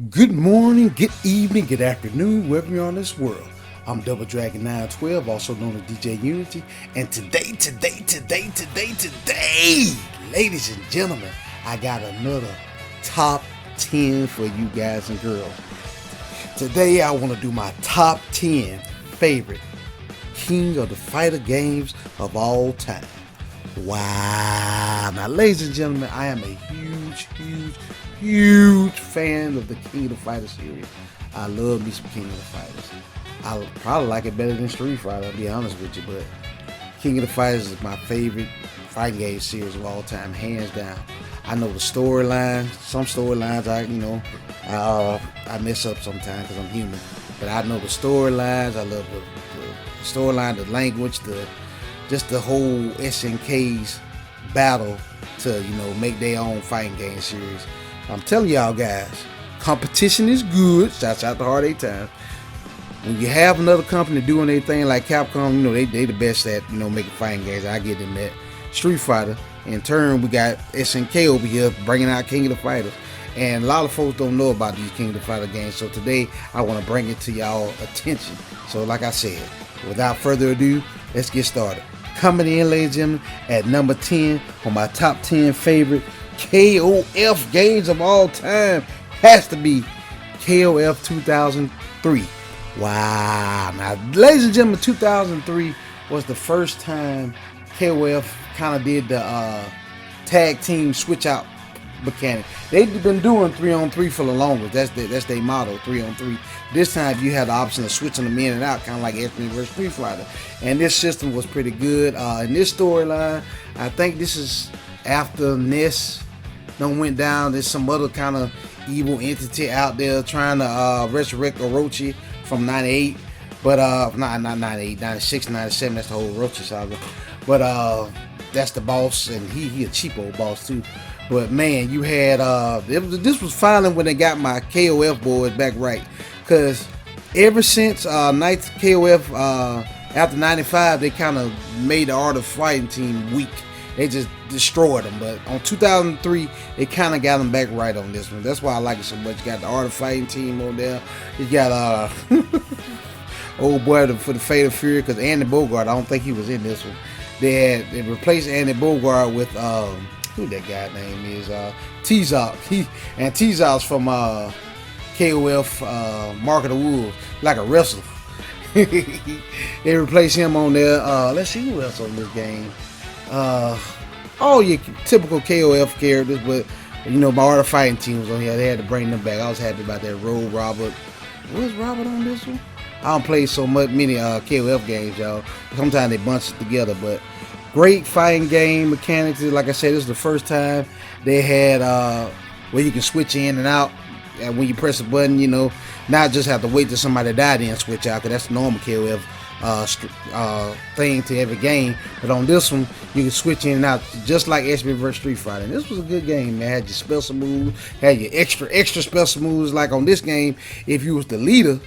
Good morning, good evening, good afternoon, wherever you're on this world. I'm Double Dragon 912, also known as DJ Unity, and today, ladies and gentlemen, I got another top 10 for you guys and girls. Today, I want to do my top 10 favorite King of the Fighter games of all time. Wow. Now, ladies and gentlemen, I am a huge fan of the King of the Fighter series. I love me some King of the Fighters. I probably like it better than Street Fighter, I'll be honest with you, but King of the Fighters is my favorite fighting game series of all time, hands down. I know the storyline. Some storylines I mess up sometimes because I'm human, but I know the storylines. I love the storyline, the language, just the whole SNK's battle to make their own fighting game series. I'm telling y'all guys, competition is good. Shouts out to Hard Eight Times. When you have another company doing their thing like Capcom, they the best at making fighting games. I get them that. Street Fighter. In turn, we got SNK over here bringing out King of the Fighters. And a lot of folks don't know about these King of the Fighter games. So today, I want to bring it to y'all attention. So like I said, without further ado, let's get started. Coming in, ladies and gentlemen, at number 10 on my top 10 favorite KOF games of all time has to be KOF 2003. Wow. Now, ladies and gentlemen, 2003 was the first time KOF kind of did the tag team switch out mechanic. They've been doing 3-on-3 for the longest. That's their motto, 3-on-3. This time you had the option of switching them in and out, kind of like X-Men vs. Street Fighter. And this system was pretty good. In this storyline, I think this is after Ness done went down. There's some other kind of evil entity out there trying to resurrect Orochi from 98. But not 98, 96, 97, that's the whole Orochi saga. But that's the boss, and he a cheap old boss too. But man, you had this was finally when they got my KOF boys back right, cause ever since Ninth KOF after 95, they kind of made the Art of Fighting team weak. They just destroyed them. But on 2003, they kind of got them back right on this one. That's why I like it so much. You got the Art of Fighting team on there. You got old boy for the Fatal Fury, because Andy Bogart, I don't think he was in this one. They replaced Andy Bogart with who that guy name is T-Zox. T-Zox from KOF Mark of the Wolves, like a wrestler. They replaced him on there. Let's see who else on this game. All your typical KOF characters, but my Art of Fighting team was on here. They had to bring them back. I was happy about that. Roll Robert. Was Robert on this one? I don't play so many KOF games, y'all. Sometimes they bunch it together, but great fighting game mechanics. Like I said, this is the first time they had where you can switch in and out. And when you press a button, not just have to wait till somebody die then switch out, because that's the normal KOF thing to every game. But on this one, you can switch in and out just like X-Men vs. Street Fighter. And this was a good game, man. Had your special moves, had your extra special moves. Like on this game, if you was the leader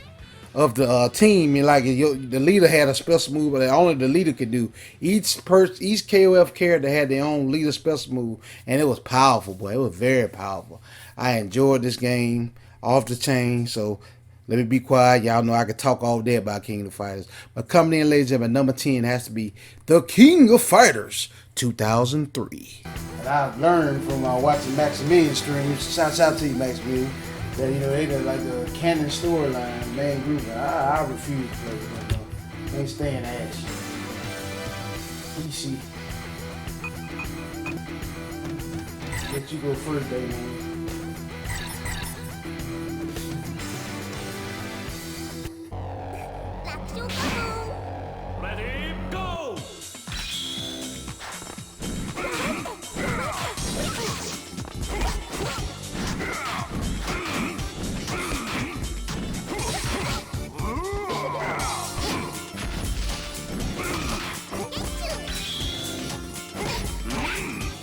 of the team, and like the leader had a special move, but only the leader could do. Each KOF character had their own leader special move, and it was powerful, boy. It was very powerful. I enjoyed this game off the chain. So let me be quiet. Y'all know I could talk all day about King of the Fighters. But coming in, ladies and gentlemen, number 10 has to be the King of Fighters 2003. And I've learned from watching Maximilian streams. Shouts out to you, Maximilian. That they got like the canon storyline, main group. I refuse to play with them. Ain't staying ass. PC. Let you go first, baby. Ready, go!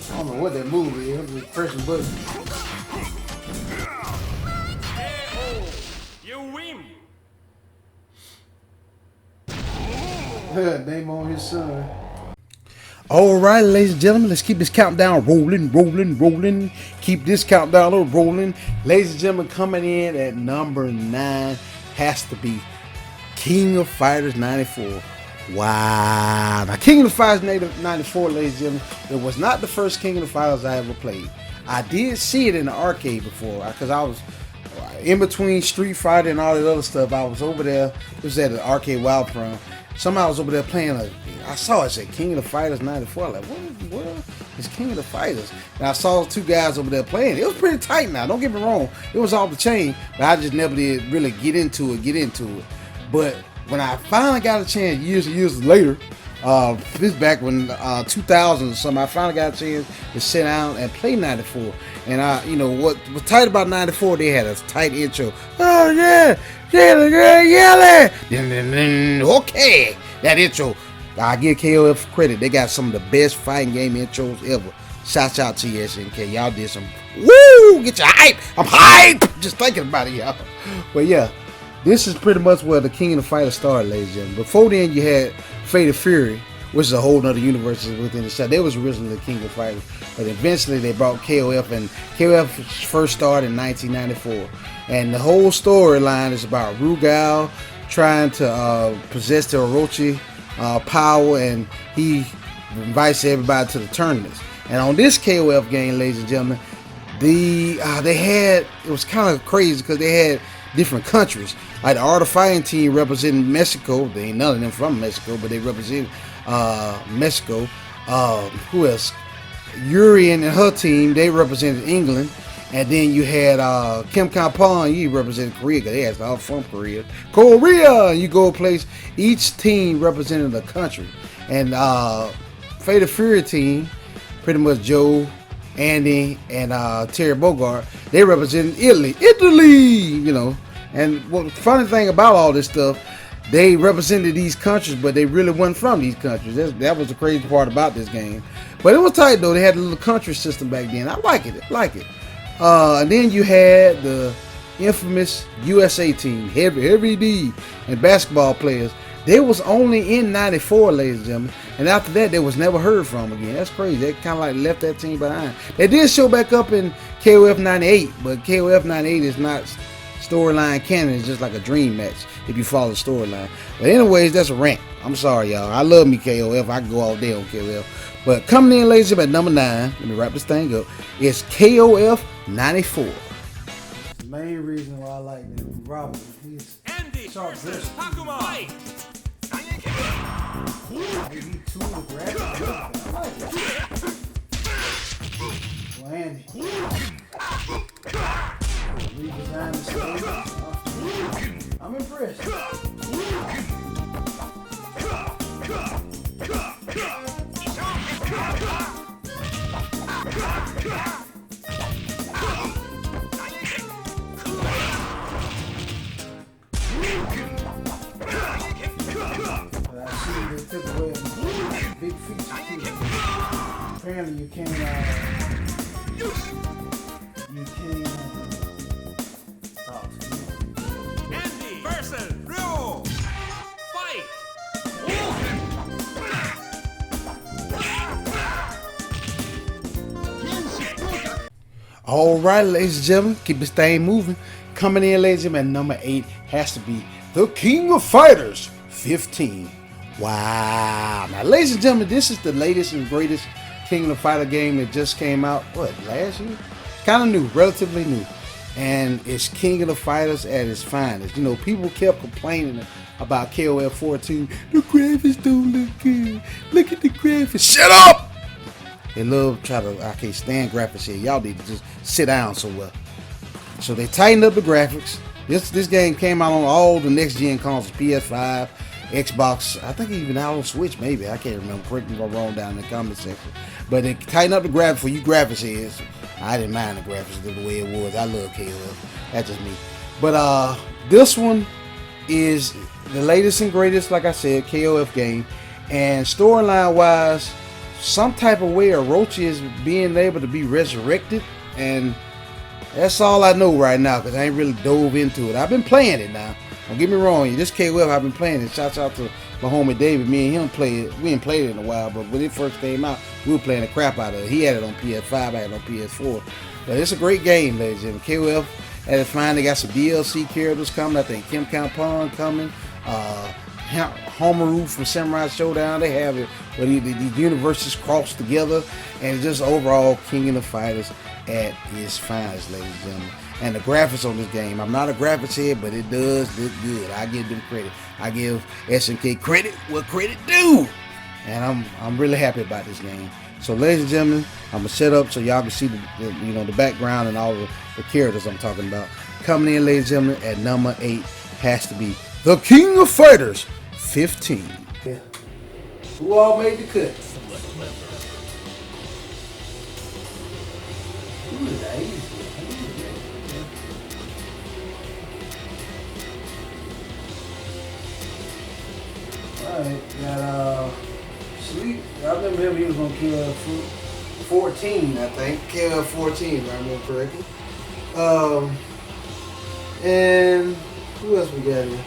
I don't know what that move is. I'm just pressing buttons. KO! You win! Name on his son. All right, ladies and gentlemen, let's keep this countdown rolling. Keep this countdown rolling. Ladies and gentlemen, coming in at number 9 has to be King of Fighters 94. Wow. Now, King of Fighters 94, ladies and gentlemen, it was not the first King of the Fighters I ever played. I did see it in the arcade before because I was in between Street Fighter and all that other stuff. I was over there. It was at the arcade Wild Prime. Somebody was over there playing I saw it said King of the Fighters 94. I'm like, what is King of the Fighters? And I saw 2 guys over there playing. It was pretty tight now, don't get me wrong. It was off the chain, but I just never did really get into it. But when I finally got a chance years and years later, this back when 2000 or something, I finally got a chance to sit down and play 94. And what was tight about 94, they had a tight intro. Oh yeah, yeah. Okay, that intro. I give KOF credit. They got some of the best fighting game intros ever. Shouts out to you, SNK. Y'all did some. Woo! Get your hype. I'm hype. Just thinking about it, y'all. But yeah, this is pretty much where the King of the Fighters started, ladies and gentlemen. Before then, you had Fatal Fury, which is a whole nother universe within itself. They was originally the King of Fighters, but eventually they brought KOF, and KOF first started in 1994. And the whole storyline is about Rugal trying to possess the Orochi power, and he invites everybody to the tournaments. And on this KOF game, ladies and gentlemen, it was kind of crazy because they had different countries. Like the Art of Fighting team representing Mexico. They ain't none of them from Mexico, but they represent Mexico. Who else? Yuri and her team, they represented England. And then you had Kim Kampong, he represented Korea, because they all from Korea. And you go place, each team represented a country. And Fatal Fury team, pretty much Joe, Andy, and Terry Bogard, they represented Italy, And what the funny thing about all this stuff, they represented these countries, but they really wasn't from these countries. That was the crazy part about this game. But it was tight though. They had a little country system back then. I like it. And then you had the infamous USA team, Heavy D, and basketball players. They was only in 94, ladies and gentlemen. And after that, they was never heard from again. That's crazy. They kind of like left that team behind. They did show back up in KOF 98, but KOF 98 is not storyline canon. It's just like a dream match if you follow the storyline. But anyways, that's a rant. I'm sorry, y'all. I love me KOF. I can go all day on KOF. But coming in, ladies and gentlemen, at number 9, let me wrap this thing up, is KOF 94. The main reason why I like that Robert is Andy versus Takuma. Fight. Maybe 2 of the graphics. I like it. Well, Andy. Redesign the stage. I'm impressed. They took away a big feature too. Apparently you can't talk to me. Andy versus Ryo. Fight. All right, ladies and gentlemen, keep this thing moving. Coming in, ladies and gentlemen, at number 8 has to be the King of Fighters 15. Wow. Now, ladies and gentlemen, this is the latest and greatest King of the Fighter game that just came out, last year? Kind of new, relatively new. And it's King of the Fighters at its finest. People kept complaining about KOF 14. The graphics don't look good. Look at the graphics. Shut up! They I can't stand graphics here. Y'all need to just sit down somewhere. So they tightened up the graphics. This game came out on all the next gen consoles, PS5, Xbox, I think even out on Switch maybe. I can't remember. Correct me if I'm wrong down in the comment section. But they tightened up the graphics for you graphics heads. I didn't mind the graphics the way it was. I love KOF. That's just me. But this one is the latest and greatest, like I said, KOF game. And storyline wise, some type of way Orochi is being able to be resurrected, and that's all I know right now because I ain't really dove into it. I've been playing it now Don't get me wrong, this KOF I've been playing it. Shouts out to my homie David. Me and him played it. We ain't played it in a while, but when it first came out, we were playing the crap out of it. He had it on PS5, I had it on PS4. But it's a great game, ladies and gentlemen. KOF at its fine, they got some DLC characters coming. I think Kim Kampong coming. Homaru from Samurai Showdown. They have it where these universes cross together, and just overall King of the Fighters at its finest, ladies and gentlemen. And the graphics on this game, I'm not a graphics head, but it does look good. I give them credit. I give SNK credit what credit due, and I'm really happy about this game. So, ladies and gentlemen, I'm gonna set up so y'all can see the background and all the characters I'm talking about. Coming in, ladies and gentlemen, at number 8 has to be the King of Fighters 15. Yeah. Who all made the cut? Who is that? Alright, got Sleep. I remember him, he was on KOF 14, I think. KOF 14, if I remember correctly. And who else we got here?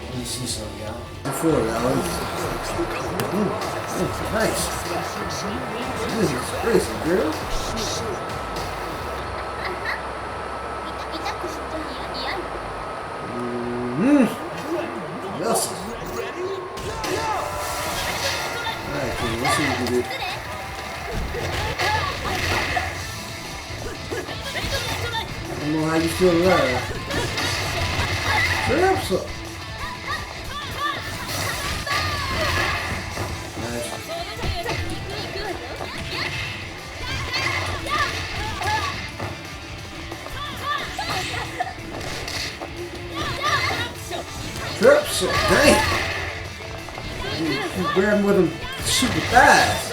Let me see something, y'all. Before y'all. Nice. This is crazy, girl. Nelson. Alright, cool. Let's see what we do. I don't know how you feel alive. Perhaps up. Trips, dang. You grab him with them super thighs.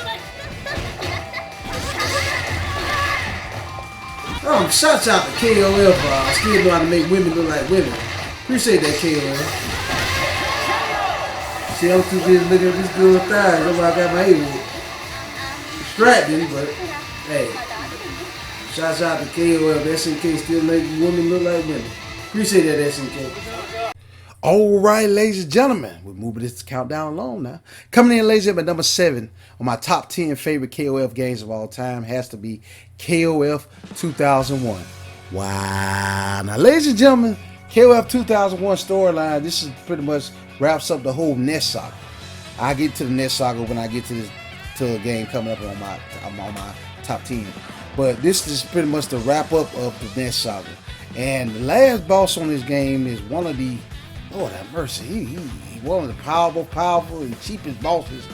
Shouts out to KOF. Still know how to make women look like women. Appreciate that, KOF. See, I'm too busy looking at this girl's thighs. That's why I got my head distracting, but hey. Shouts out to KOF. SNK still making women look like women. Appreciate that, SNK. All right, ladies and gentlemen, we're moving this countdown along now. Coming in, ladies and gentlemen, number 7 on my top 10 favorite KOF games of all time has to be KOF 2001. Wow. Now, ladies and gentlemen, KOF 2001 storyline, this is pretty much wraps up the whole NES saga. I get to the NES saga when I get to a game coming up on my top 10. But this is pretty much the wrap up of the NES saga. And the last boss on this game is one of the, Lord have mercy, he one of the powerful and cheapest bosses.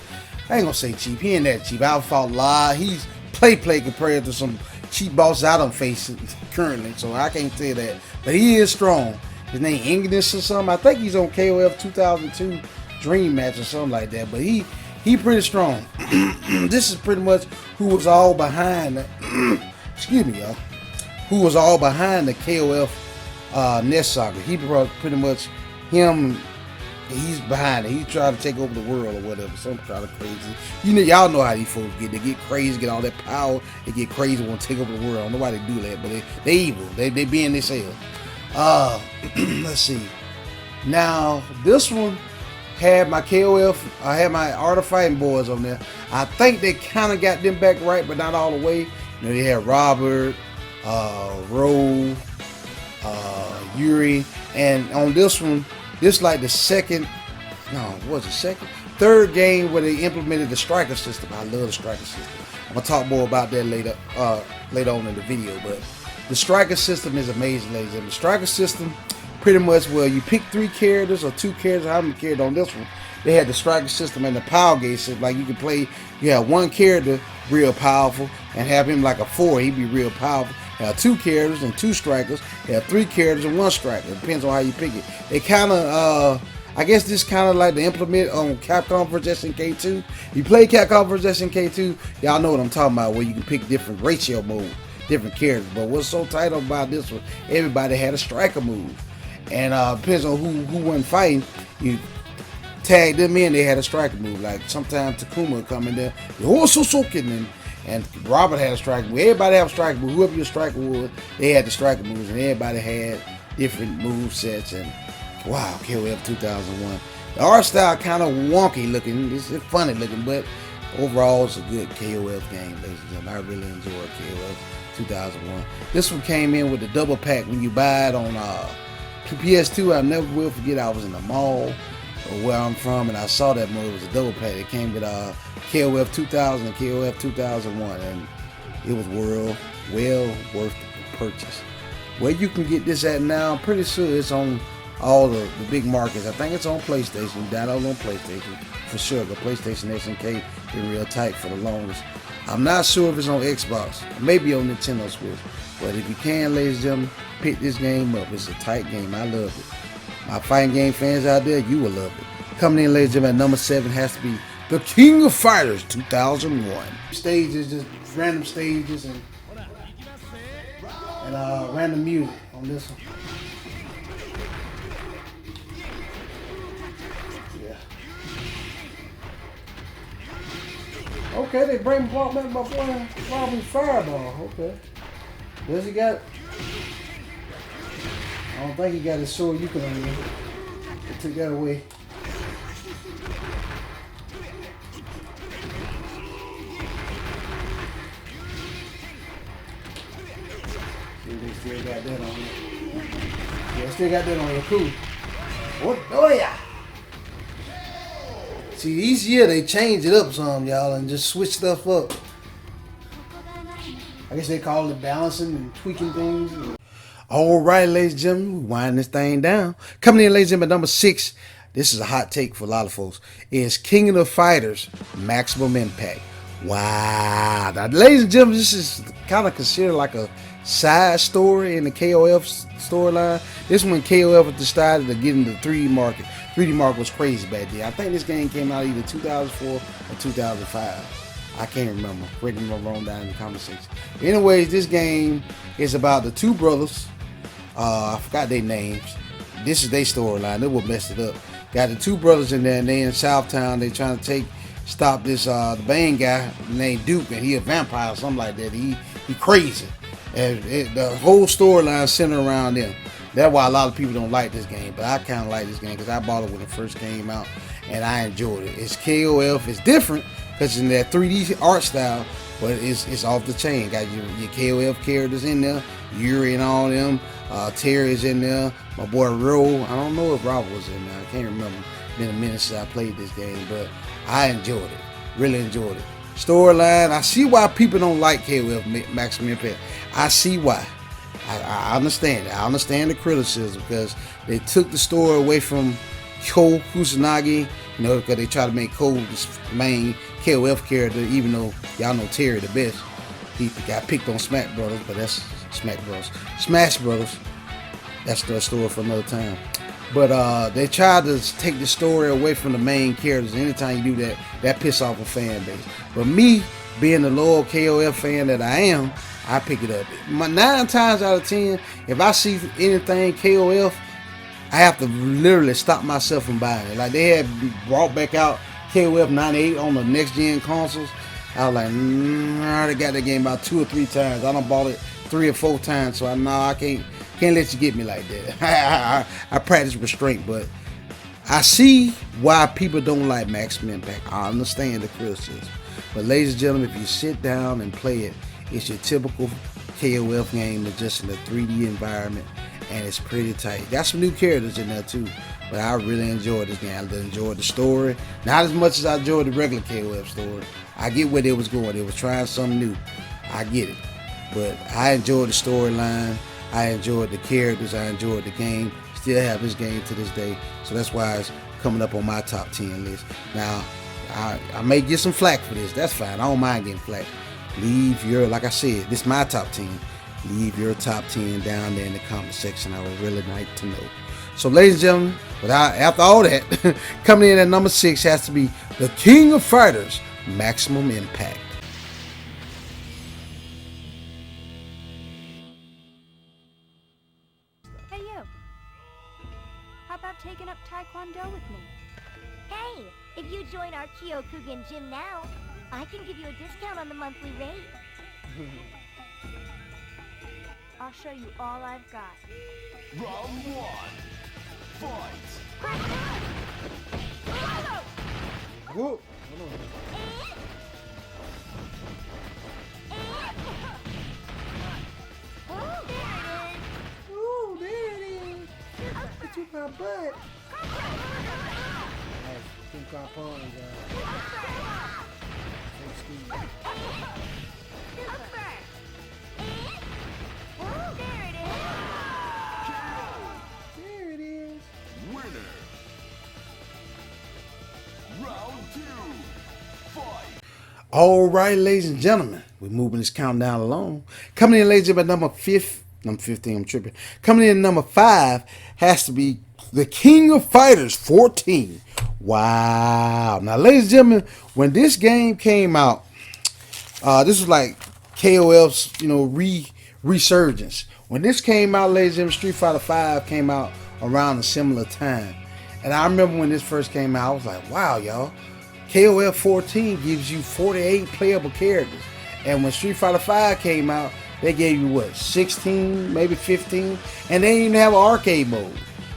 I ain't gonna say cheap, he ain't that cheap. I fought a lot. He's play compared to some cheap bosses I don't face currently, so I can't say that. But he is strong. His name Ignis or something. I think he's on KOF 2002 Dream Match or something like that. But he pretty strong. This is pretty much who was all behind the, excuse me, y'all. Who was all behind the KOF NES saga. He brought pretty much him. He's behind it. He tried to take over the world or whatever. Some kind of crazy. Y'all know how these folks get. They get crazy, get all that power. They get crazy, want to take over the world. I don't know why they do that, but they evil. They being themselves. Let's see. Now this one had my KOF. I had my Art of Fighting boys on there. I think they kind of got them back right, but not all the way. They had Robert, Ro, Yuri, and on this one. This like the third game where they implemented the striker system. I love the striker system. I'm gonna talk more about that later on in the video. But the striker system is amazing, ladies. And the striker system, pretty much, well, you pick 3 characters or 2 characters. How many characters on this one? They had the striker system and the power gauge system. Like you can play, you have 1 character real powerful and have him like a 4. He'd be real powerful. Have 2 characters and 2 strikers. They have 3 characters and 1 striker. It depends on how you pick it. They kind of, I guess this kind of like the implement on Capcom vs SNK 2. If you play Capcom vs SNK 2, y'all know what I'm talking about, where you can pick different ratio moves, different characters. But what's so tight about this one, everybody had a striker move. And depends on who wasn't fighting, you tag them in, they had a striker move. Like sometimes Takuma would come in there, and And Robert had a striker move. Everybody had a striker move. Whoever your striker was, they had the striker moves, and everybody had different move sets. And wow, KOF 2001. The art style kind of wonky looking. It's funny looking, but overall it's a good KOF game, ladies and gentlemen. I really enjoyed KOF 2001. This one came in with the double pack. When you buy it on PS2, I never will forget. I was in the mall or where I'm from, and I saw that movie. It was a double pack. It came with KOF 2000 and KOF 2001, and it was well worth the purchase. Where you can get this at now, I'm pretty sure it's on all the big markets. I think it's on PlayStation. Download on PlayStation for sure. The PlayStation SNK been real tight for the longest. I'm not sure if it's on Xbox, maybe on Nintendo Switch. But if you can, ladies and gentlemen, pick this game up. It's a tight game. I love it. My fighting game fans out there, you will love it. Coming in, ladies and gentlemen, at number 7 has to be The King of Fighters 2001. Stages, just random stages and random music on this one. Yeah. Okay, they brought back my boy Bobby Fireball. Okay. Does he got? I don't think he got his sword. You can on him. They took that away. See, they still got that on you. Yeah, still got that on you. Cool. What? Oh yeah. See, each year they change it up some, y'all, and just switch stuff up. I guess they call it balancing and tweaking things. All right, ladies and gentlemen, we wind this thing down. Coming in, ladies and gentlemen, number 6. This is a hot take for a lot of folks. Is King of the Fighters Maximum Impact. Wow. Now, ladies and gentlemen, this is kind of considered like a side story in the KOF storyline. This one, KOF decided to get into the 3D market. 3D market was crazy back then. I think this game came out either 2004 or 2005. I can't remember. Correct me if I'm wrong down in the comment section. Anyways, this game is about the two brothers. I forgot their names. This is their storyline. They will mess it up. Got the two brothers in there, and they in Southtown. They trying to stop this the Bane guy named Duke, and he a vampire or something like that. He crazy. And the whole storyline centered around them. That's why a lot of people don't like this game, but I kind of like this game because I bought it when it first came out, and I enjoyed it. It's KOF. It's different because it's in that 3D art style, but it's off the chain. Got your KOF characters in there, Yuri and all them. Terry's in there. My boy Ro. I don't know if Rob was in there. I can't remember. Been a minute since I played this game, but I enjoyed it. Really enjoyed it. Storyline. I see why people don't like KOF Maximum Impact. I see why. I understand it. I understand the criticism because they took the story away from Ko Kusanagi, because they try to make Ko the main KOF character, even though y'all know Terry the best. He got picked on Smash Brothers, but that's Smash Brothers. That's the story for another time. But they tried to take the story away from the main characters. Anytime you do that piss off a fan base. But me, being the loyal KOF fan that I am, I pick it up. 9 times out of 10, if I see anything KOF, I have to literally stop myself from buying it. Like they had brought back out KOF 98 on the next gen consoles. I was like, I already got that game about 2 or 3 times. I done bought it 3 or 4 times, so I can't let you get me like that. I practice restraint, but I see why people don't like Maximum Impact. I understand the criticism. But ladies and gentlemen, if you sit down and play it, it's your typical KOF game. It's just in a 3D environment, and it's pretty tight. Got some new characters in there too, but I really enjoyed this game. I enjoyed the story. Not as much as I enjoyed the regular KOF story. I get where they was going. They was trying something new. I get it. But I enjoyed the storyline. I enjoyed the characters. I enjoyed the game. Still have this game to this day. So that's why it's coming up on my top 10 list. Now, I may get some flack for this. That's fine. I don't mind getting flack. Like I said, this is my top 10. Leave your top 10 down there in the comment section. I would really like to know. So, ladies and gentlemen, after all that, coming in at number 6 has to be The King of Fighters, Maximum Impact. Hey you, how about taking up Taekwondo with me? Hey, if you join our Kyokugen gym now, I can give you a discount on the monthly rate. I'll show you all I've got. Round 1. Fight! Whoa. Oh, there it is. It took my butt. That's two compounds. There it is. Winner! Round 2. Fight! All right, ladies and gentlemen, we're moving this countdown along. Coming in, ladies and gentlemen, number 15, I'm tripping. Coming in number 5 has to be the King of Fighters 14. Wow. Now, ladies and gentlemen, when this game came out, this was like KOF's, resurgence. When this came out, ladies and gentlemen, Street Fighter 5 came out around a similar time. And I remember when this first came out, I was like, wow, y'all. KOF 14 gives you 48 playable characters. And when Street Fighter 5 came out, they gave you, 16, maybe 15? And they didn't even have an arcade mode.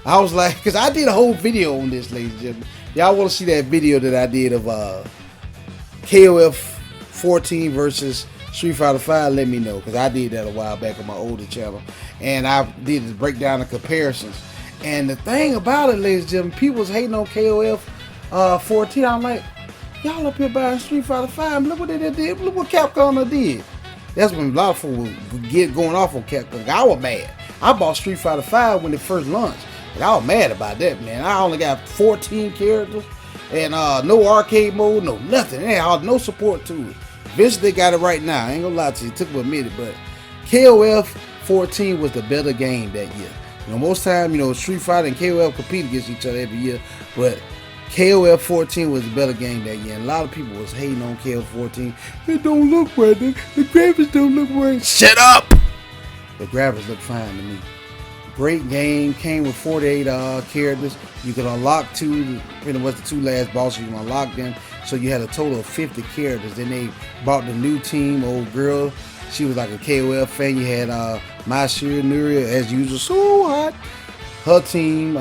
I was like, because I did a whole video on this, ladies and gentlemen. Y'all want to see that video that I did of KOF 14 versus Street Fighter 5, let me know, because I did that a while back on my older channel. And I did the breakdown of comparisons. And the thing about it, ladies and gentlemen, people was hating on KOF 14. I'm like, y'all up here buying Street Fighter 5. Look what they did. Look what Capcom did. That's when a lot of folks would get going off on Capcom. I was mad. I bought Street Fighter 5 when it first launched. And I was mad about that, man. I only got 14 characters. And no arcade mode, no nothing. They had no support to it. Eventually they got it right now. I ain't gonna lie to you. It took me a minute. But KOF 14 was the better game that year. Most time, Street Fighter and KOF compete against each other every year. But KOF 14 was a better game that year. And a lot of people was hating on KOF 14. It don't look right. The graphics don't look right. Shut up! The graphics look fine to me. Great game. Came with 48 characters. You could unlock two. Pretty much the two last bosses. You can unlock them. So you had a total of 50 characters. Then they brought the new team. Old girl. She was like a KOF fan. You had Masha Nuria, as usual. So hot. Her team,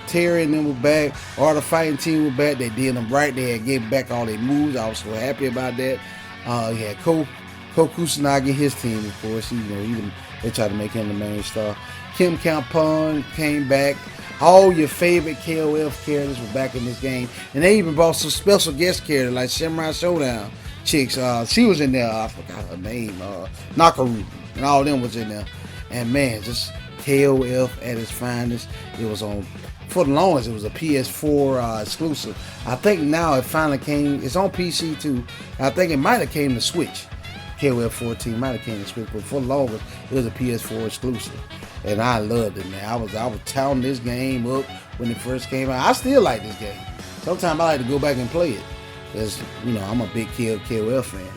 Terry and them were back. All the fighting team were back. They did them right. They had gave back all their moves. I was so happy about that. You had Ko Kusanagi, his team, of course. They tried to make him the main star. Kim Kampon came back. All your favorite KOF characters were back in this game. And they even brought some special guest characters like Samurai Showdown chicks. She was in there. I forgot her name. Nakaru. And all of them was in there. And man, just KOF at its finest. It was on, for the longest, it was a PS4 exclusive. I think now it finally came, it's on PC too. I think it might have came to Switch. KOF 14 might have came to Switch, but for the longest, it was a PS4 exclusive. And I loved it, man. I was touting this game up when it first came out. I still like this game. Sometimes I like to go back and play it. Because, I'm a big KOF fan.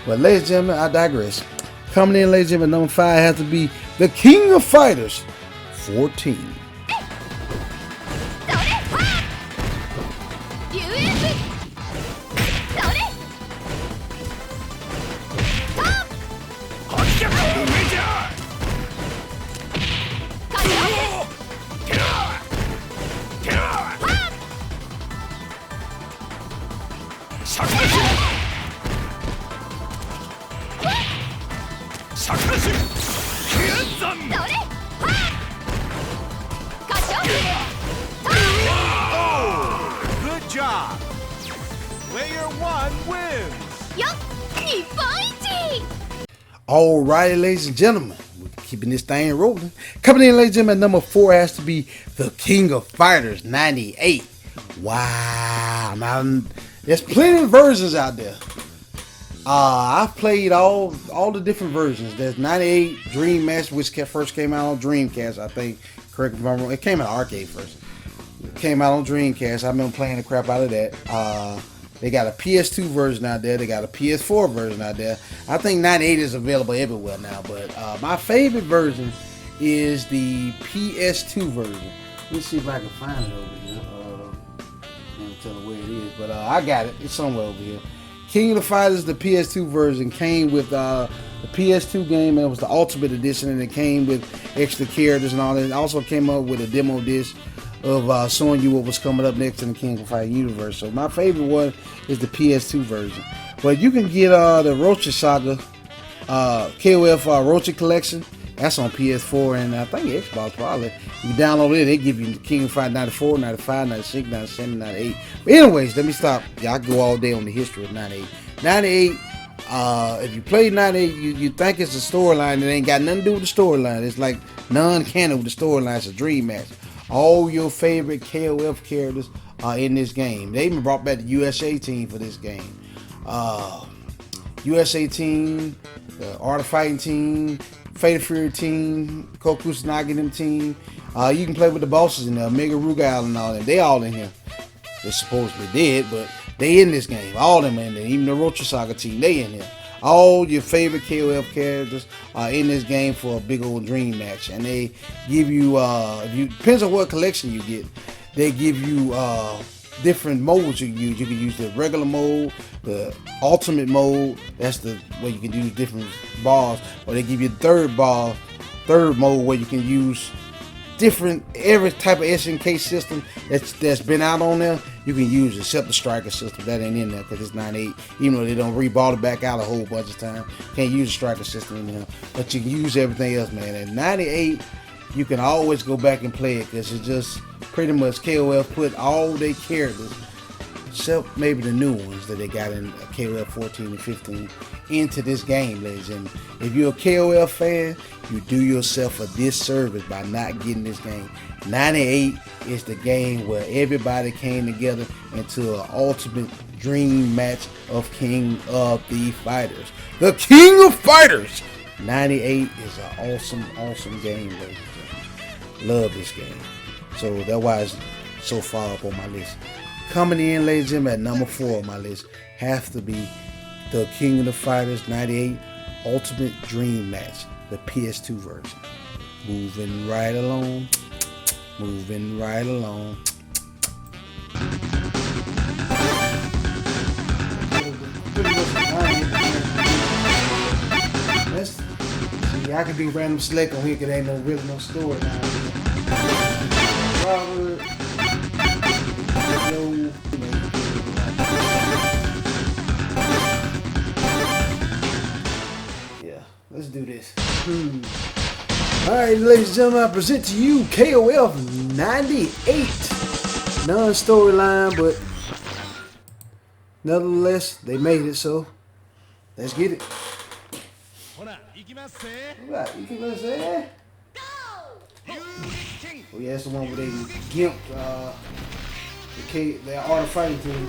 But ladies and gentlemen, I digress. Coming in, ladies and gentlemen, number 5 has to be the King of Fighters 14. Good job. Player 1 wins. All righty, ladies and gentlemen, we're keeping this thing rolling. Coming in, ladies and gentlemen, number 4 has to be the King of Fighters 98. Wow. Now, there's plenty of versions out there. I've played all the different versions. There's 98 Dream Match, which first came out on Dreamcast, I think. Correct me if I'm wrong. It came out arcade first. It came out on Dreamcast. I've been playing the crap out of that. They got a PS2 version out there. They got a PS4 version out there. I think 98 is available everywhere now. But my favorite version is the PS2 version. Let's see if I can find it over here. Can't tell where it is, but I got it. It's somewhere over here. King of the Fighters, the PS2 version, came with the PS2 game, and it was the Ultimate Edition, and it came with extra characters and all that. It also came up with a demo disc of showing you what was coming up next in the King of the Fighters universe. So my favorite one is the PS2 version. But you can get the Rocha Saga, KOF Rocha Collection. That's on PS4 and I think Xbox probably. You download it, they give you King of Fighters 94, 95, 96, 97, 98. But anyways, let me stop. Y'all go all day on the history of 98. 98, if you play 98, you think it's a storyline. It ain't got nothing to do with the storyline. It's like non-canon with the storyline. It's a dream match. All your favorite KOF characters are in this game. They even brought back the USA team for this game. USA team, the Art of Fighting team, Fatal Fury team, Koku Tsunagi them team. You can play with the bosses in there, Mega Rugal and all them. They all in here. They supposedly did, but they in this game. All them in there. Even the Rocha Saga team, they in here. All your favorite KOF characters are in this game for a big old dream match. And they give you, depends on what collection you get, they give you different modes you can use. You can use the regular mode, the ultimate mode. That's the where you can use different bars. Or they give you third mode where you can use different every type of SNK system that's been out on there. You can use except the Striker system. That ain't in there because it's 98. Even though they don't reball it back out a whole bunch of time, can't use the Striker system in there. But you can use everything else, man. And 98, you can always go back and play it because it's just pretty much KOF put all their characters, except maybe the new ones that they got in KOF 14 and 15, into this game, ladies and gentlemen. If you're a KOF fan, you do yourself a disservice by not getting this game. 98 is the game where everybody came together into an ultimate dream match of King of the Fighters. The King of Fighters! 98 is an awesome game, ladies and gentlemen. Love this game. So that's why it's so far up on my list. Coming in, ladies and gentlemen, at number 4 on my list has to be the King of the Fighters 98 Ultimate Dream Match, the PS2 version. Moving right along. See, I can do random select on here because there ain't no story now. Robert, Joe, yeah, let's do this. Alright, ladies and gentlemen, I present to you KOF 98. Non-storyline, but nonetheless, they made it, so let's get it. Alright, you can say oh yeah, that's the one where they gimped the Art of Fighting team.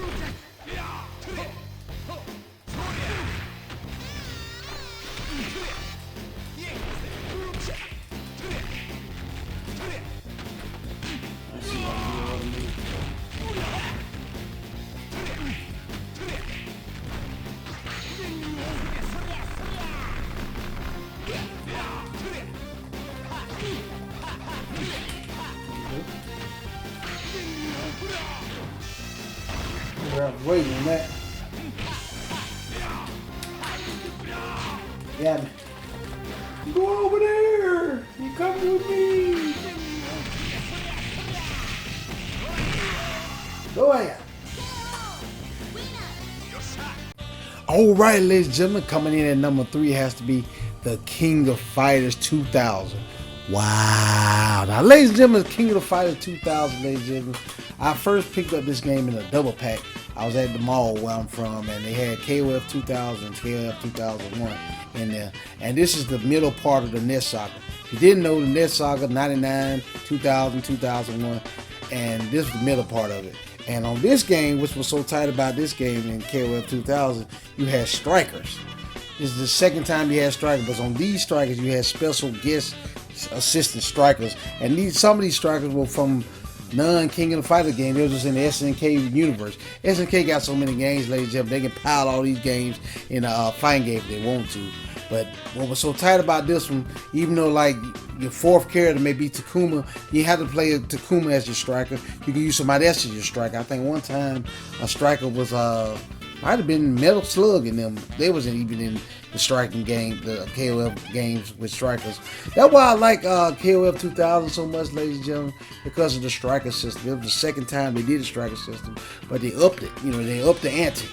I'm waiting on that. Yeah, go over there. You coming with me? Go ahead. All right, ladies and gentlemen, coming in at number 3 has to be the King of Fighters 2000. Wow. Now, ladies and gentlemen, King of the Fighters 2000, ladies and gentlemen. I first picked up this game in a double pack. I was at the mall where I'm from, and they had KOF 2000 and KOF 2001 in there. And this is the middle part of the NES Saga. If you didn't know, the NES Saga, 99, 2000, 2001, and this is the middle part of it. And on this game, which was so tight about this game in KOF 2000, you had strikers. This is the second time you had strikers, but on these strikers, you had special guest assistant strikers. And some of these strikers were from non-King of the Fighter game. They were just in the SNK universe. SNK got so many games, ladies and gentlemen, they can pile all these games in a fighting game if they want to. But what was so tight about this one, even though like your fourth character may be Takuma, you have to play Takuma as your striker. You can use somebody else as your striker. I think one time a striker was Might have been Metal Slug in them. They wasn't even in the striking game, the KOF games with strikers. That's why I like KOF 2000 so much, ladies and gentlemen, because of the striker system. It was the second time they did a striker system, but they upped it. You know, they upped the ante.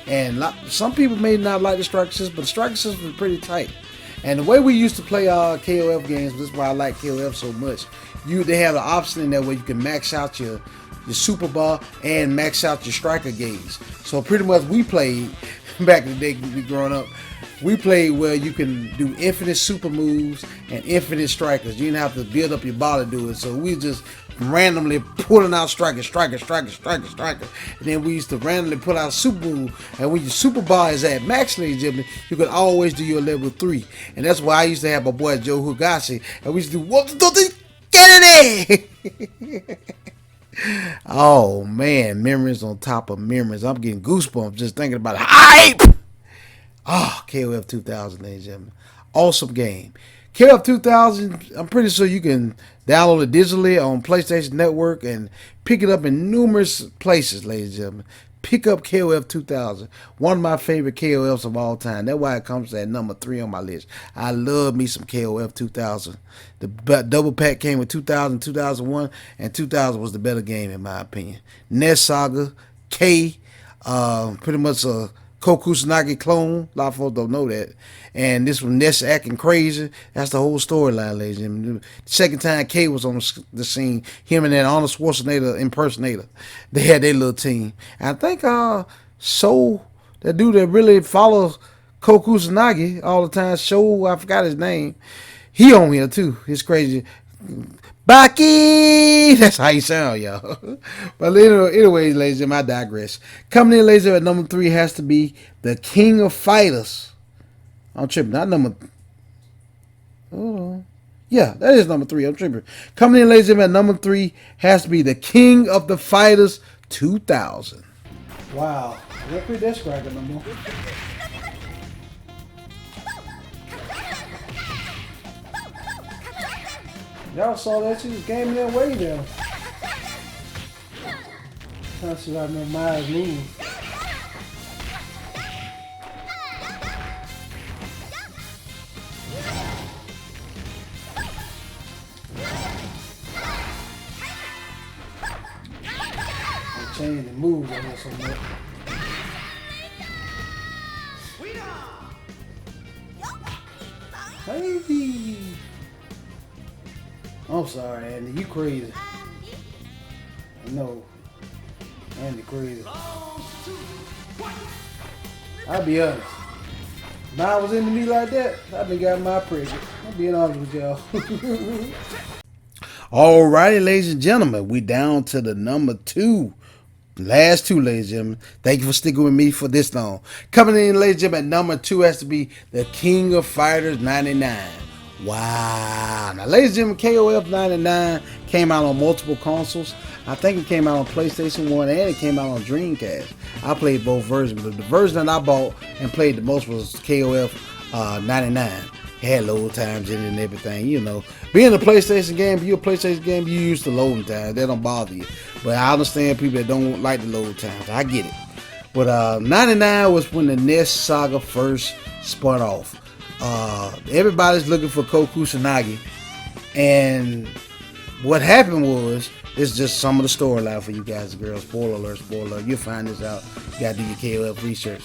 And some people may not like the striker system, but the striker system is pretty tight. And the way we used to play KOF games, this is why I like KOF so much. They have an option in there where you can max out your super bar and max out your striker gauge. So pretty much we played back in the day when we growing up. We played where you can do infinite super moves and infinite strikers. You didn't have to build up your bar to do it. So we just randomly pulling out striker. And then we used to randomly pull out super move. And when your super bar is at max, ladies and gentlemen, you can always do your level 3. And that's why I used to have my boy Joe Hugashi. And we used to do what the get in there. Oh man, memories on top of memories. I'm getting goosebumps just thinking about it. Hype! Oh, KOF 2000, ladies and gentlemen. Awesome game. KOF 2000, I'm pretty sure you can download it digitally on PlayStation Network and pick it up in numerous places, ladies and gentlemen. Pick up KOF 2000. One of my favorite KOFs of all time. That's why it comes at number 3 on my list. I love me some KOF 2000. The double pack came with 2000, 2001, and 2000 was the better game in my opinion. NES Saga, K, pretty much a Kokusanagi clone. A lot of folks don't know that. And this one, Ness acting crazy. That's the whole storyline, ladies and gentlemen. The second time K was on the scene, him and that Arnold Schwarzenegger impersonator, they had their little team. And I think that dude that really follows Kokusanagi all the time, I forgot his name. He on here too. It's crazy. Baki! That's how you sound, y'all. But anyway, ladies and gentlemen, I digress. Coming in, ladies and gentlemen, at number 3 has to be the King of Fighters. I'm tripping. Not number... Oh, yeah, that is number 3. I'm tripping. Coming in, ladies and gentlemen, at number 3 has to be the King of the Fighters 2000. Wow. I don't put that striker no more. Y'all saw that shit just gave me that way down. Trying to see if I know Miles move. They changed the moves on this one, man. Hey! I'm sorry, Andy. You crazy. No. Andy crazy. I'll be honest. If I was into me like that, I'd be got my pregnant. I'm being honest with y'all. Alrighty, ladies and gentlemen. We down to the number 2. Last 2, ladies and gentlemen. Thank you for sticking with me for this long. Coming in, ladies and gentlemen, at number 2 has to be the King of Fighters 99. Wow. Now, ladies and gentlemen, KOF 99 came out on multiple consoles. I think it came out on PlayStation 1 and it came out on Dreamcast. I played both versions, but the version that I bought and played the most was KOF 99. It had load times in it and everything, you know. Being a PlayStation game, if you're a PlayStation game, you used to loading times. They don't bother you. But I understand people that don't like the load times. I get it. But 99 was when the NES Saga first spun off. Everybody's looking for Kokusanagi, and what happened was, it's just some of the storyline for you guys and girls. Spoiler alert, you'll find this out. You gotta do your KOF research.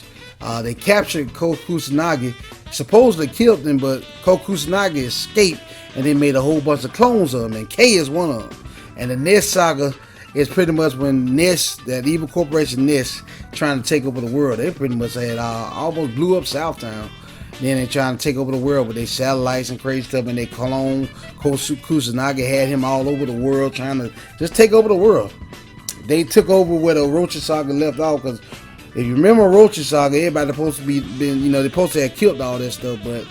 They captured Kokusanagi, supposedly killed him, but Kokusanagi escaped, and they made a whole bunch of clones of him, and K is one of them. And the NES Saga is pretty much when NES, that evil corporation NES, trying to take over the world. They pretty much had almost blew up Southtown. Then they trying to take over the world with their satellites and crazy stuff, and they clone Kusanagi, had him all over the world trying to just take over the world. They took over where the Orochi Saga left off, because if you remember Orochi Saga, everybody supposed to they're supposed to have killed all that stuff, but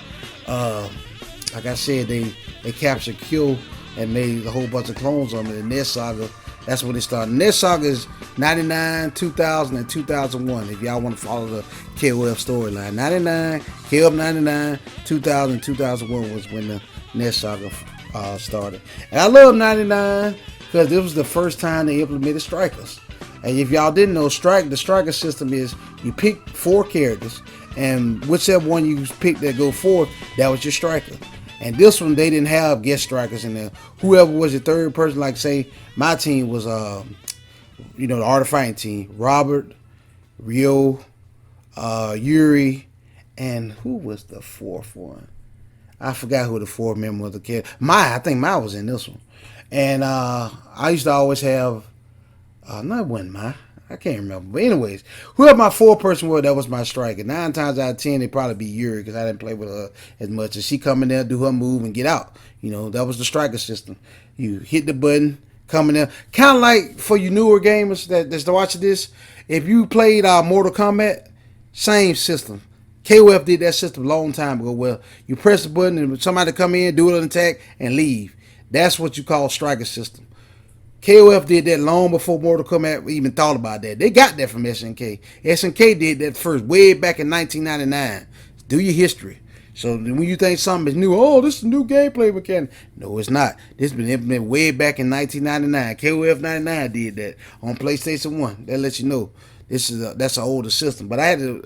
like I said, they captured, killed, and made a whole bunch of clones of them. And the NES Saga, that's when they started. NES Saga is 99, 2000, and 2001. If y'all want to follow the KOF storyline, 99, KOF 99, 2000, 2001 was when the NES Saga started. And I love 99 because this was the first time they implemented strikers. And if y'all didn't know, the striker system is You pick 4 characters, and whichever one you pick that go forth, that was your striker. And this one, they didn't have guest strikers in there. Whoever was your third person, like say my team was, the Art of Fighting team, Robert, Ryo, Yuri, and who was the 4th one? I forgot who the 4th member of the kid. I think Mai was in this one. And I used to always have, no, it wasn't Mai. I can't remember. But anyways, whoever my 4th person was, that was my striker. 9 times out of 10, it'd probably be Yuri because I didn't play with her as much. And she come in there, do her move, and get out. That was the striker system. You hit the button, come in there. Kind of like for you newer gamers that's watching this, if you played Mortal Kombat, same system. KOF did that system a long time ago where you press the button and somebody come in, do an attack, and leave. That's what you call striker system. KOF did that long before Mortal Kombat even thought about that. They got that from SNK. SNK did that first, way back in 1999. Do your history. So when you think something is new, oh, this is a new gameplay mechanic. No, it's not. This has been implemented way back in 1999. KOF 99 did that on PlayStation 1. That lets you know that's an older system. But I had to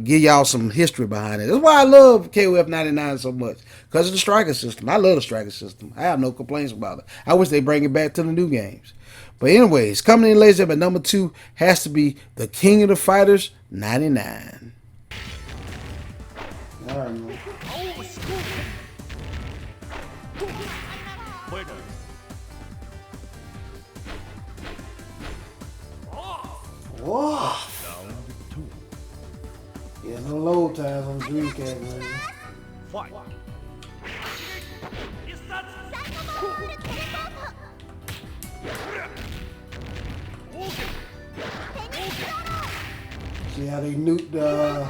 give y'all some history behind it. That's why I love KOF 99 so much, because of the striker system. I love the striker system. I have no complaints about it. I wish they bring it back to the new games. But anyways, coming in ladies and gentlemen, number 2 has to be the King of the Fighters 99. All right, man. Winner. Whoa. Round 2. Yeah, no load times on Dreamcast, man. Fight. See how they nuked the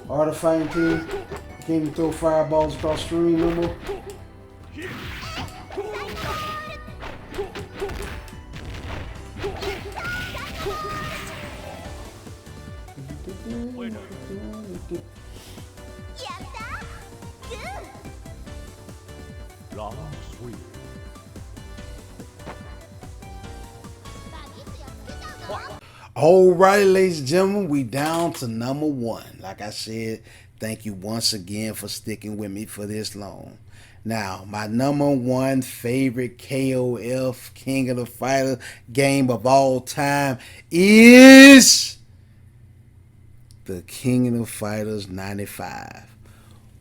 Art of Fighting team? Can't even throw fireballs across the screen no more. Round 3. Alrighty, ladies and gentlemen, we down to number 1. Like I said, thank you once again for sticking with me for this long. Now, my number 1 favorite KOF King of the Fighter game of all time is the King of the Fighters 95.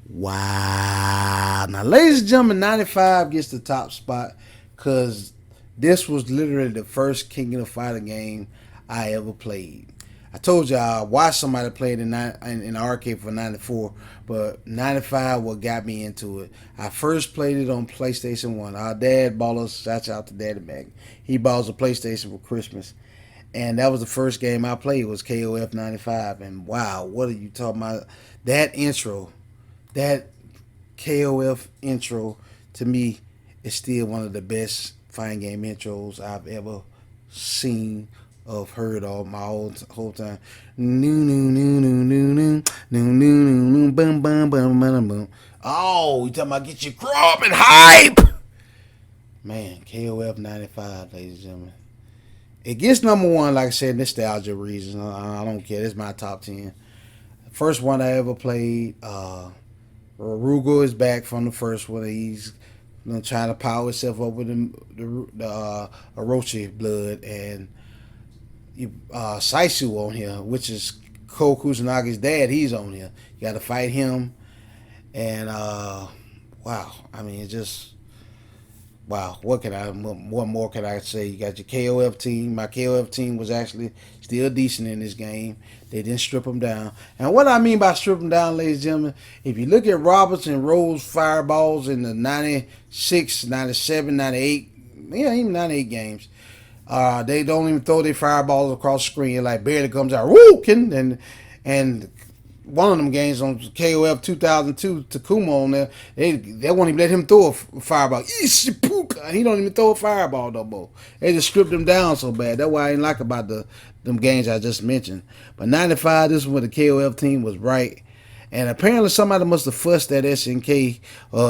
Wow. Now, ladies and gentlemen, 95 gets the top spot because this was literally the first King of the Fighter game I ever played. I told you I watched somebody play it in the arcade for 94, but 95 what got me into it. I first played it on PlayStation 1. Our dad bought us, shout out to Daddy Mac. He bought us a PlayStation for Christmas. And that was the first game I played was KOF 95. And wow, what are you talking about? That intro, that KOF intro, to me, is still one of the best fighting game intros I've ever seen of heard all my whole time. Boom, boom, boom, boom, boom. Oh, you talking about get your crop and hype? Man, KOF 95, ladies and gentlemen. It gets number 1, like I said, nostalgia reasons. I don't care. It's my top 10. First one I ever played. Rugo is back from the first one. He's trying to power himself up with the Orochi blood, and Saisu on here, which is Ko Kusanagi's dad. He's on here. You got to fight him, and wow, I mean, it's just wow. What more can I say? You got your KOF team. My KOF team was actually still decent in this game. They didn't strip them down. And what I mean by strip them down, ladies and gentlemen, if you look at Roberts and Rose fireballs in the 96, 97, 98, yeah, even 98 games, they don't even throw their fireballs across the screen. It like barely comes out. Woo! And one of them games on KOF 2002, Takuma on there, they won't even let him throw a fireball. Ishipuka! He don't even throw a fireball no more. They just stripped him down so bad. That's why I didn't like about them games I just mentioned. But 95, this is when the KOF team was right. And apparently somebody must have fussed at SNK.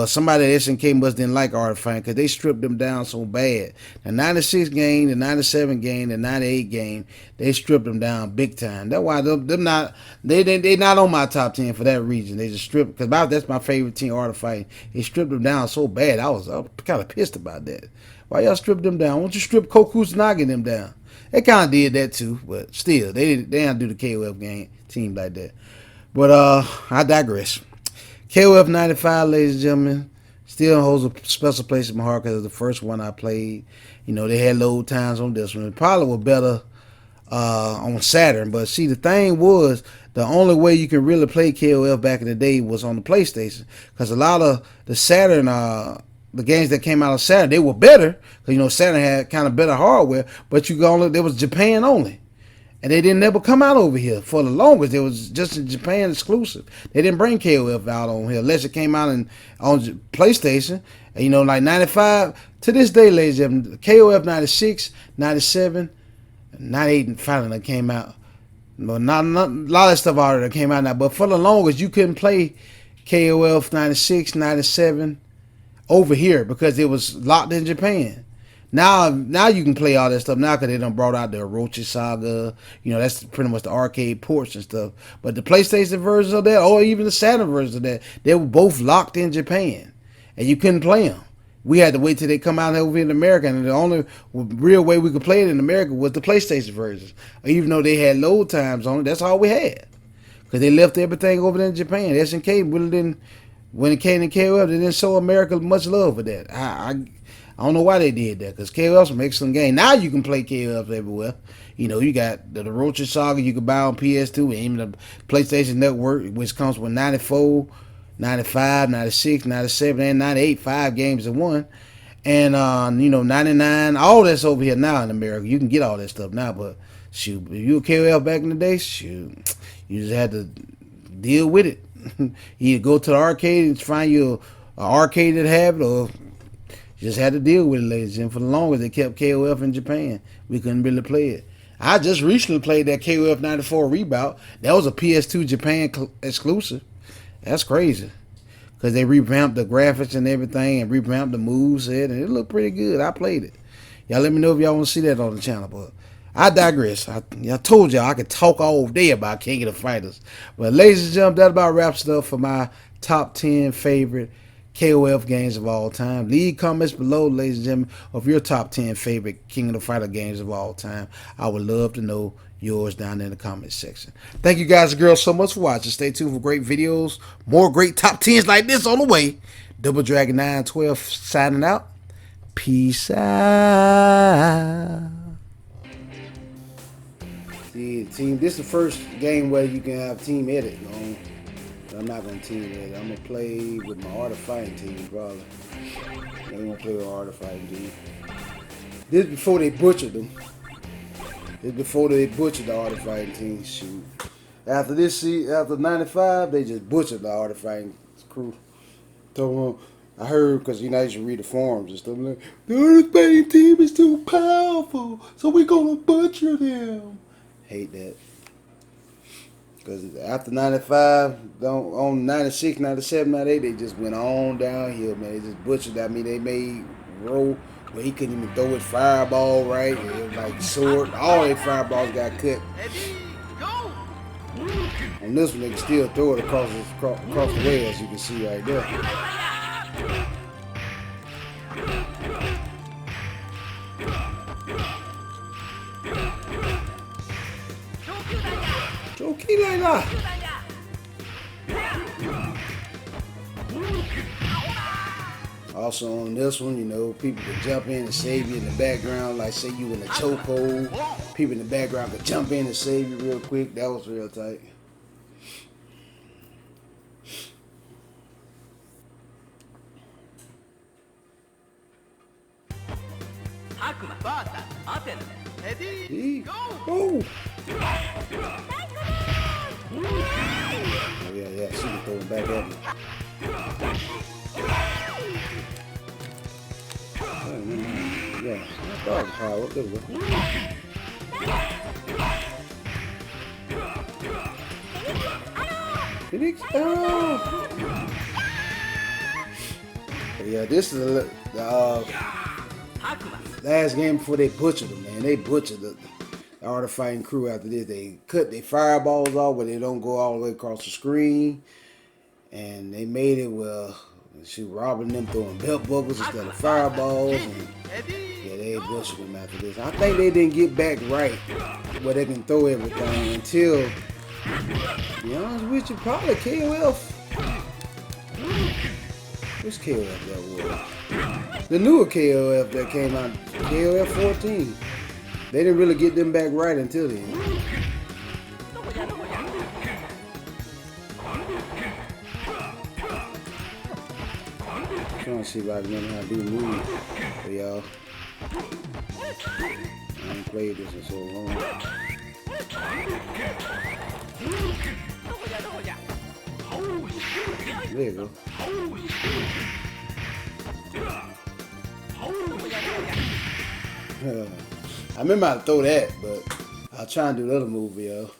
Somebody at SNK must didn't like Art of Fighting because they stripped them down so bad. The 96 game, the 97 game, the 98 game, they stripped them down big time. That's why they not on my top 10 for that reason. They just stripped, because that's my favorite team, Art of Fighting. They stripped them down so bad. I was kind of pissed about that. Why y'all strip them down? Why don't you strip Kokusanagi them down? They kind of did that too, but still, they didn't do the KOF game team like that. But I digress. KOF 95, ladies and gentlemen, still holds a special place in my heart because it was the first one I played. You know, they had load times on this one. It probably was better on Saturn, but see, the thing was, the only way you can really play KOF back in the day was on the PlayStation, because a lot of the Saturn, the games that came out of Saturn, they were better, because, you know, Saturn had kind of better hardware, but there was Japan only. And they didn't ever come out over here for the longest. It was just a Japan exclusive. They didn't bring KOF out on here unless it came out on PlayStation. And, you know, like 95, to this day, ladies and gentlemen, KOF 96, 97, 98 finally came out. But not a lot of stuff already came out now. But for the longest, you couldn't play KOF 96, 97 over here because it was locked in Japan. Now you can play all that stuff now because they done brought out the Orochi Saga. You know, that's pretty much the arcade ports and stuff. But the PlayStation versions of that, or even the Saturn versions of that, they were both locked in Japan. And you couldn't play them. We had to wait till they come out over in America. And the only real way we could play it in America was the PlayStation versions. Even though they had load times on it, that's all we had. Because they left everything over there in Japan. SNK really didn't, when it came to KOF, they didn't show America much love for that. I don't know why they did that, because KOF's an excellent game. Now you can play KOF everywhere. You know, you got the Orochi Saga you can buy on PS2 and even the PlayStation Network, which comes with 94, 95, 96, 97, and 98, 5 games in one. And, you know, 99, all that's over here now in America. You can get all that stuff now, but shoot, if you were KOF back in the day, shoot, you just had to deal with it. Either go to the arcade and find you an arcade that have it, or just had to deal with it, ladies and gentlemen. For the longest, they kept KOF in Japan. We couldn't really play it. I just recently played that KOF 94 Rebound. That was a PS2 Japan exclusive. That's crazy. Because they revamped the graphics and everything and revamped the moveset, and it looked pretty good. I played it. Y'all let me know if y'all want to see that on the channel. But I digress. I told y'all I could talk all day about King of the Fighters. But ladies and gentlemen, that about wraps it up for my top 10 favorite KOF games of all time. Leave comments below, ladies and gentlemen, of your top 10 favorite King of the Fighter games of all time. I would love to know yours down in the comment section. Thank you guys and girls so much for watching. Stay tuned for great videos. More great top 10s like this on the way. Double Dragon 912 signing out. Peace out. See, team, this is the first game where you can have team edit on. I'm not gonna team edit. I'm gonna play with my Art of Fighting team, probably. I'm gonna play with Art of Fighting team. This is before they butchered them. This is before they butchered the Art of Fighting team. Shoot. After this, after 95, they just butchered the Art of Fighting crew. So I heard, because you know I used to read the forums and stuff like, the Art of Fighting team is too powerful, so we're gonna butcher them. Hate that. Because after 95, on 96, 97, 98, they just went on downhill, man. They just butchered. I mean, they made Rowe where he couldn't even throw his fireball right. It was like sword. All their fireballs got cut. On this one, they can still throw it across the way, as you can see right there. Also on this one, you know, people can jump in and save you in the background. Like say you in a chokehold, people in the background could jump in and save you real quick. That was real tight. Oh yeah, she can throw it back at me. Yeah, dog power. There we go. Phoenix. Oh. But yeah, this is the last game before they butchered them, man. They butchered the Art of Fighting crew after this. They cut their fireballs off, but they don't go all the way across the screen. And they made it where robbing them throwing belt buckles instead of fireballs. And yeah, they butchered them after this. I think they didn't get back right where they can throw everything until, to be honest with you, probably KOF. Which KOF that was? The newer KOF that came out, KOF 14. They didn't really get them back right until then. Trying to see if I can remember how to do the move for y'all. I haven't played this in so long. There you go. I remember how to throw that, but I'll try and do the other move, y'all.